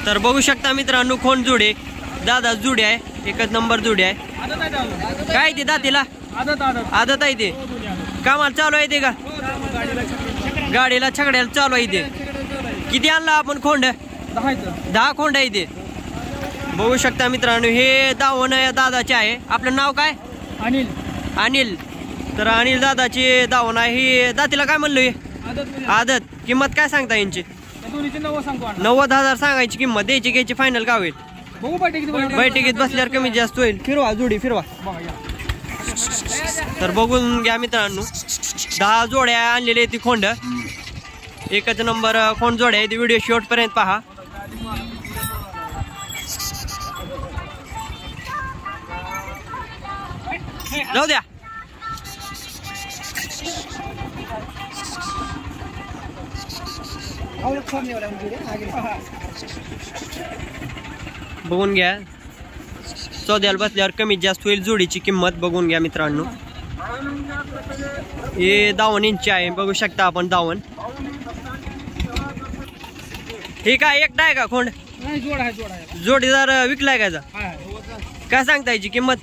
तर बघू शकता मित्रांनो खोंड जोडे दादा जोडी आहे, एकच नंबर जोडी आहे। काय ते दातीला आदत आहे ते कामाला चालू आहे ते का गाडीला छकड्याला चालू आहे ते। किती आणला आपण खोंड 10 खोंड आहे ते बघू शकता मित्रांनो। हे दावण दादाचे आहे। आपलं नाव काय अनिल तर अनिल दादाची दावण आहे। ही दातीला काय म्हणलोय आदत किंमत काय सांगता यांची 90,000 सांगायची किंमत द्यायची घ्यायची फायनल का होईल बैठकीत बसल्यावर कमी जास्त होईल। फिरवा जोडी फिरवा तर बघून घ्या मित्रांनो 10 जोड्या आणलेली ती खोंड एकच नंबर खोंड जोड्या आहे। व्हिडिओ शेवट पर्यंत पहा। जाऊ द्या बघून घ्या चौद्याला बसल्यावर कमी जास्त होईल। जोडीची किंमत बघून घ्या मित्रांनो। हे 52 इंच आहे बघू शकता आपण 52। हे काय एकटा आहे का खोंड जोडीदार विकलाय का काय सांगता याची किंमत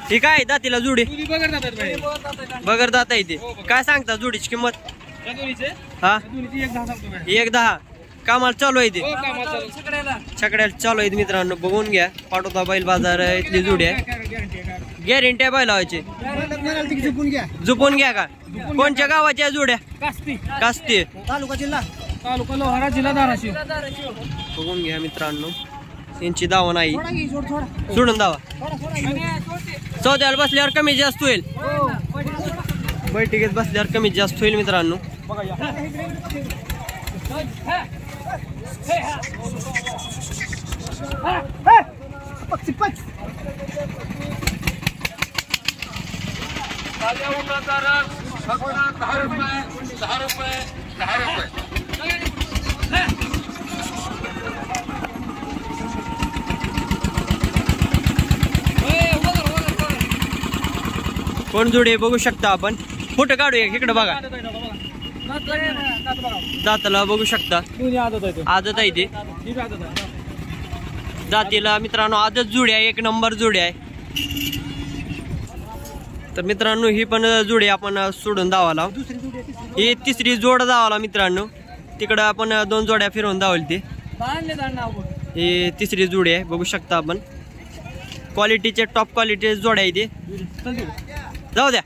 हे काय दातीला जोडी बगर दाता येते काय सांगता जोडीची किंमत हा 1,10 कामाला चालू आहे ते छकड्याला चालू आहे मित्रांनो। बघून घ्या पाटोदा बैल बाजार इथली जोडी आहे गॅरंटी आहे बैलावाची झुपून घ्या का कोणत्या गावाच्या जोड्या कास्ती तालुका लोहारा जिल्हा धाराशिव बघून घ्या मित्रांनो। यांची दावा नाही सोडून दावा चौद्याला बसल्यावर कमी जास्त होईल बैठकीत बसल्यावर कमी जास्त होईल मित्रांनो। कोण जोडे बघू शकता आपण फोटो काढूया इकडे बघा दाताला बघू शकता आदत आहे ते जातीला मित्रांनो आदत जोडी आहे एक नंबर जोडी आहे। तर मित्रांनो ही पण जोडी आपण सोडून दावाला ही तिसरी जोड दावाला मित्रांनो। तिकडं आपण 2 जोड्या फिरवून दावली ती ही तिसरी जोडी आहे बघू शकता आपण। क्वालिटीचे टॉप क्वालिटी जोड्या आहे ते जाऊ द्या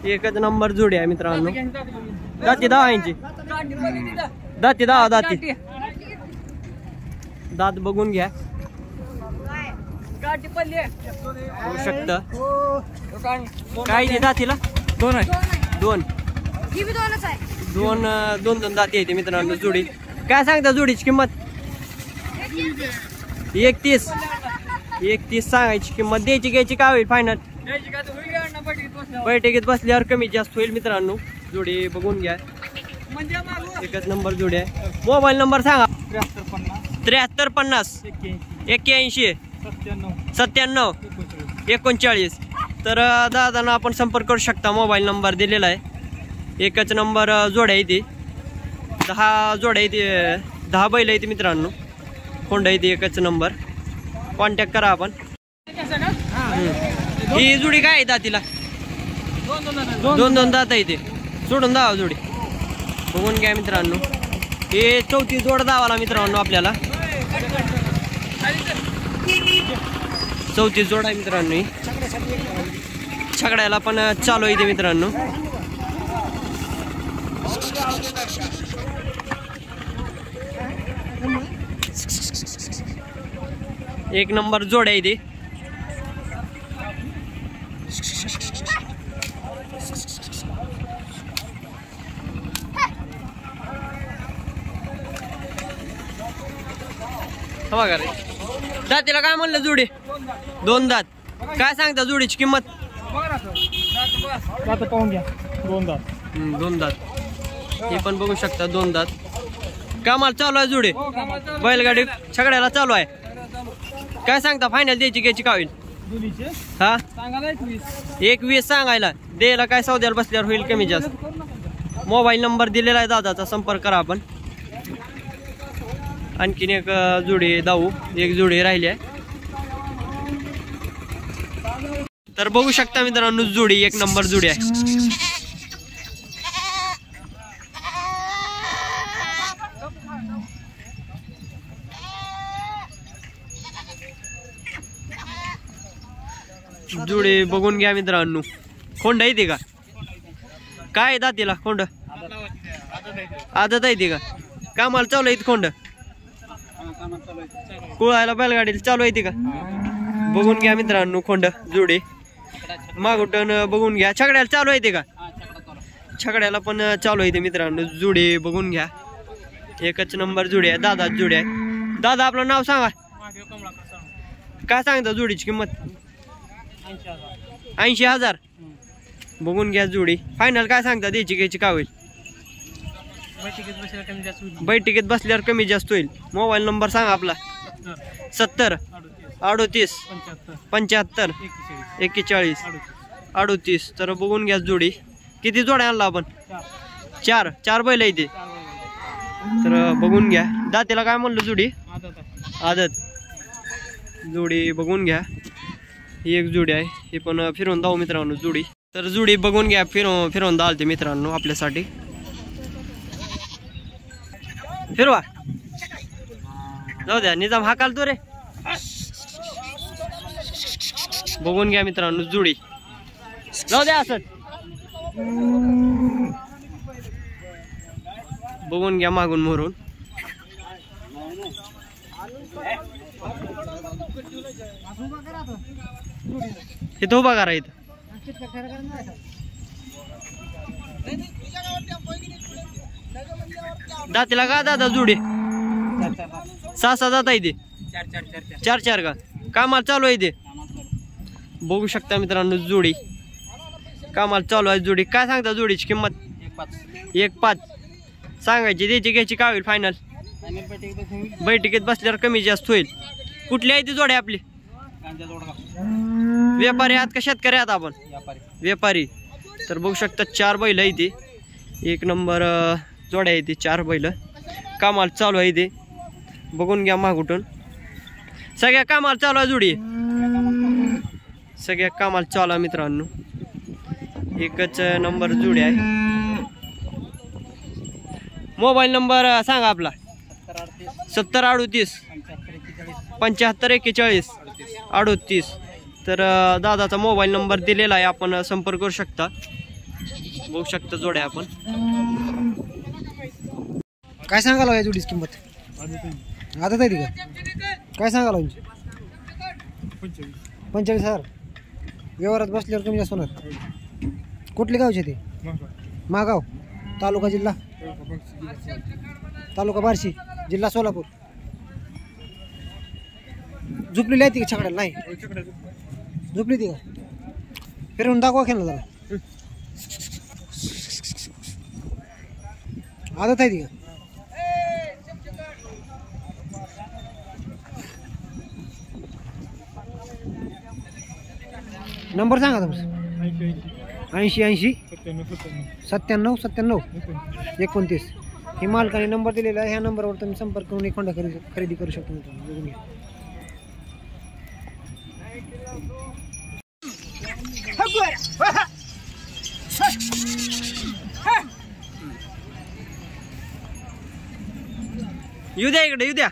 एकच नंबर जोडी आहे मित्रांनो। दाती 10 इंची दाती 10 दाती दात बघून घ्या होऊ शकता काय ते दातीला 2 आहे 2 दाती येते मित्रांनो जोडी। काय सांगता जोडीची किंमत 31 सांगायची किंमत द्यायची घ्यायची काय होईल फायनल बैठकीत बसल्यावर कमी जास्त होईल मित्रांनो। जोडी बघून घ्या एकच नंबर जोडी आहे। मोबाईल नंबर सांगा 7350 81 97 39 तर दादांना आपण संपर्क करू शकता। मोबाईल नंबर दिलेला आहे एकच नंबर जोड्या येते 10 जोड्या येते 10 बैल येते मित्रांनो खोंड येते एकच नंबर कॉन्टॅक्ट करा आपण। ही जोडी काय आहे दातीला 2 दात येते सोडून दावा जोडी बघून घ्या मित्रांनो। हे 34 जोड दावाला मित्रांनो आपल्याला 34 जोड आहे मित्रांनो। छकड्याला पण चालू येते मित्रांनो। एक नंबर जोड आहे ते बघा रे दातीला काय म्हणलं जोडी 2 दात काय सांगता जोडीची किंमत पाहून घ्या 2 दात 2 दात हे पण बघू शकता 2 दात कामाला चालू आहे जोडी बैलगाडी सगळ्याला चालू आहे काय सांगता फायनल द्यायची घ्यायची का होईल हा 1.20 सांगायला द्यायला काय सौद्याला बसल्यावर होईल कमी जास्त मोबाईल नंबर दिलेला आहे दादाचा संपर्क करा आपण आणखीन एक जोडी दाऊ एक जोडी राहिली आहे तर बघू शकता मित्रांनो जोडी 1 नंबर जोडी आहे जोडी बघून घ्या मित्रांनो खोंड येते का काय दातीला खोंड आदत येते का कामाला चालू आहे खोंड कुळायला बैलगाडीला चालू आहे का बघून घ्या मित्रांनो खोंड जोडी मागुटन बघून घ्या छकड्याला चालू आहे का छकड्याला पण चालू आहे मित्रांनो जोडी बघून घ्या 1 नंबर जोडी आहे दादा जोडी आहे दादा आपलं नाव सांगा काय सांगता जोडीची किंमत 80,000 बघून घ्या जोडी फायनल काय सांगता द्यायची घ्यायची का होईल बैठकीत बसल्यावर कमी जास्त होईल मोबाईल नंबर सांगा आपला 70 38 75 41 38 तर बघून घ्या जोडी किती जोड्या आणला आपण 4 बैल आहे ते तर बघून घ्या दातीला काय म्हणलं जोडी आदत जोडी बघून घ्या ही एक जोडी आहे हे पण फिरवून दाव मित्रांनो जोडी तर जोडी बघून घ्या फिरवून दालते मित्रांनो आपल्यासाठी फिरवा जाऊ द्या निजाम हाकाल तो रे बघून घ्या मित्रांनो जोडी जाऊ द्या असं बघून घ्या मागून मोरून इथं उभा करा इथं दातीला का दादा जोडी 6 दात आहे ते 4 का कामाला चालू आहे ते बघू शकता मित्रांनो जोडी कामाला चालू आहे जोडी काय सांगता जोडीची किंमत 1.5 सांगायची द्यायची घ्यायची काय होईल फायनल बैठकीत बसल्यावर कमी जास्त होईल कुठली आहे ती जोडी आपली व्यापारी आहात का शेतकरी आहात आपण व्यापारी तर बघू शकता 4 बैल आहे ते 1 नंबर जोड्या आहे ते 4 बैल कामाला चालू आहे ते बघून घ्या मागुटून सगळ्या कामाला चालू आहे जोडी सगळ्या कामाला चालू आहे मित्रांनो 1 नंबर जोडी आहे मोबाईल नंबर सांगा आपला 70 38 75 41 38 तर दादाचा मोबाईल नंबर दिलेला आहे आपण संपर्क करू शकता बघू शकता जोड्या आपण काय सांगायला या जोडीची किंमत आदत आहे का काय सांगायला 45,000 व्यवहारात बसल्यावर कमी जास्त होणार कुठले गावचे ते मागाव तालुका जिल्हा तालुका बार्शी जिल्हा सोलापूर झोपलेली आहे ती का छकड्याला नाही झोपली ती का फिरवून दाखवा खेळला जरा आदत आहे ती का नंबर सांगा तुमचा 80 97 29 हे मालकाने नंबर दिलेला आहे ह्या नंबरवर तुम्ही संपर्क करून एक होंडा खरेदी करू शकता मित्रांनो बघून घ्या येऊ द्या इकडे येऊ द्या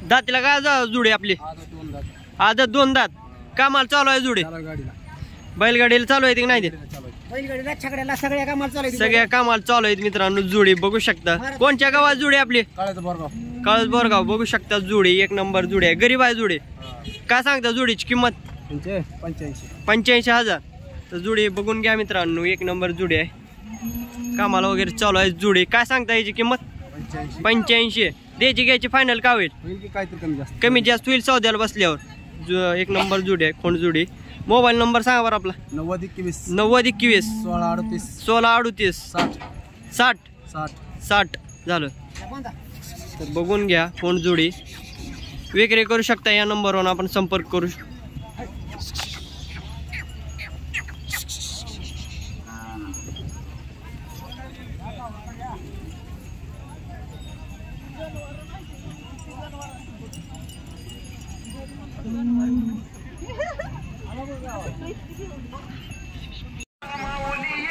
दातीला काय जुडी आपली आदत 2 दात कामाला चालू आहे जुडी बैलगाडीला चालू आहे की नाही ते बैलगाडीला छकड्याला सगळ्या कामाला चालू सगळ्या कामाला चालू आहेत मित्रांनो. जोडी बघू शकता. कोणत्या गावात जोडी आपली? काळज बोरगाव. बघू शकता जोडी एक नंबर जोडी आहे. गरीब आहे जोडी. काय सांगता जोडीची किंमत? 85,000. तर जोडी बघून घ्या मित्रांनो. एक नंबर जोडी आहे. कामाला वगैरे चालू आहे जोडी. काय सांगता याची किंमत? 85. द्यायची घ्यायची फायनल का होईल? कमी जास्त होईल सौद्याला बसल्यावर. एक नंबर जोडी आहे. खोंड जोडी. मोबाईल नंबर सांगा बरं आपला. 9021 9021 1638 1638 60 झालं. तर बघून घ्या. खोंड जोडी विक्री करू शकता. या नंबरवर आपण संपर्क करू.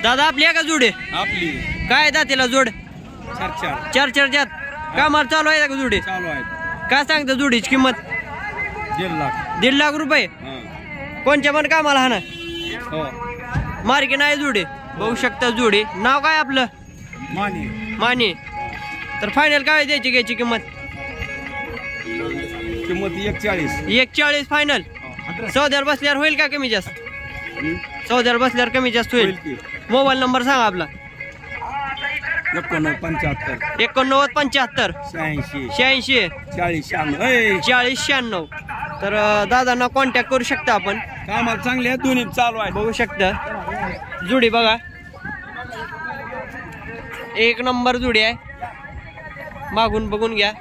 दादा आपली आहे का जोड? आपली काय दातीला जोड? 4 जात. कामाला चालू आहे का जोडी? चालू आहे. काय सांगता जोडीची किंमत? 1.5 लाख रुपये. कोणच्या पण कामाला हा ना? हो. मार्के नाही जोडी. बघू शकता जोडी. नाव काय आपलं? माने. तर फायनल काय द्यायची घ्यायची किंमत? 140 फायनल. सौद्याला बसल्यावर होईल का कमी जास्त? सौद्याला बसल्यावर कमी जास्त होईल. मोबाईल नंबर सांगा आपला. 89 75 86 40 96. तर दादांना कॉन्टॅक्ट करू शकता आपण. कामाला चांगले आहेत दोन्ही चालू आहे. बघू शकता जोडी बघा. एक नंबर जोडी आहे. मागून बघून घ्या.